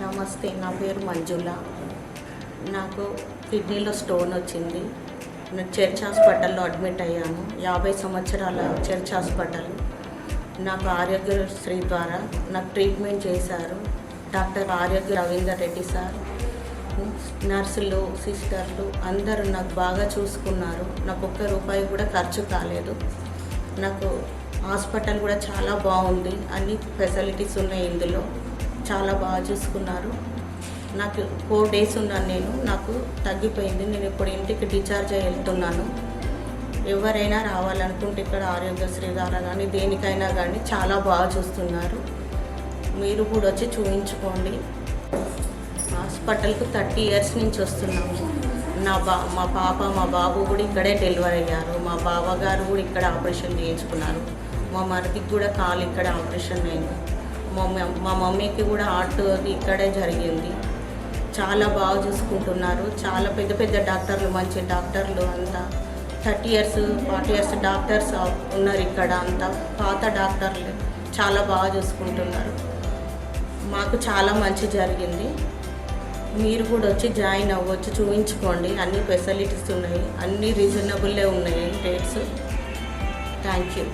నమస్తే, నా పేరు మంజుల. నాకు కిడ్నీలో స్టోన్ వచ్చింది. నేను చర్చ్ హాస్పిటల్లో అడ్మిట్ అయ్యాను. 50 సంవత్సరాల చర్చ్ హాస్పిటల్. నాకు ఆరోగ్యశ్రీ ద్వారా నాకు ట్రీట్మెంట్ చేశారు. డాక్టర్ ఆరోగ్య రవీందర్ రెడ్డి సార్, నర్సులు, సిస్టర్లు అందరూ నాకు బాగా చూసుకున్నారు. నాకు ఒక్క రూపాయి కూడా ఖర్చు కాలేదు. నాకు హాస్పిటల్ కూడా చాలా బాగుంది. అన్ని ఫెసిలిటీస్ ఉన్నాయి. ఇందులో చాలా బాగా చూసుకున్నారు. నాకు 4 days ఉన్నాను. నాకు తగ్గిపోయింది. నేను ఇప్పుడు ఇంటికి డిశ్చార్జ్ అయ్యి వెళ్తున్నాను. ఎవరైనా రావాలనుకుంటే ఇక్కడ ఆరోగ్యశ్రీ ద్వారా కానీ దేనికైనా కానీ చాలా బాగా చూస్తున్నారు. మీరు కూడా వచ్చి చూపించుకోండి. హాస్పిటల్కు 30 years నుంచి వస్తున్నాము. మా పాప మా బాబు కూడా ఇక్కడే డెలివరీ అయ్యారు. మా బావగారు కూడా ఇక్కడ ఆపరేషన్ చేయించుకున్నారు. మా మరిదికి కూడా కాలు ఇక్కడ ఆపరేషన్ అయింది. మా మమ్మీకి కూడా హార్ట్ ఇక్కడే జరిగింది. చాలా బాగా చూసుకుంటున్నారు. చాలా పెద్ద పెద్ద డాక్టర్లు, మంచి డాక్టర్లు అంతా 30 years 40 years డాక్టర్స్ ఉన్నారు ఇక్కడ. అంతా పాత డాక్టర్లు చాలా బాగా చూసుకుంటున్నారు. మాకు చాలా మంచి జరిగింది. మీరు కూడా వచ్చి జాయిన్ అవ్వచ్చు, చూపించుకోండి. అన్ని ఫెసిలిటీస్ ఉన్నాయి, అన్నీ రీజనబుల్లే ఉన్నాయి రేట్స్. Thank you.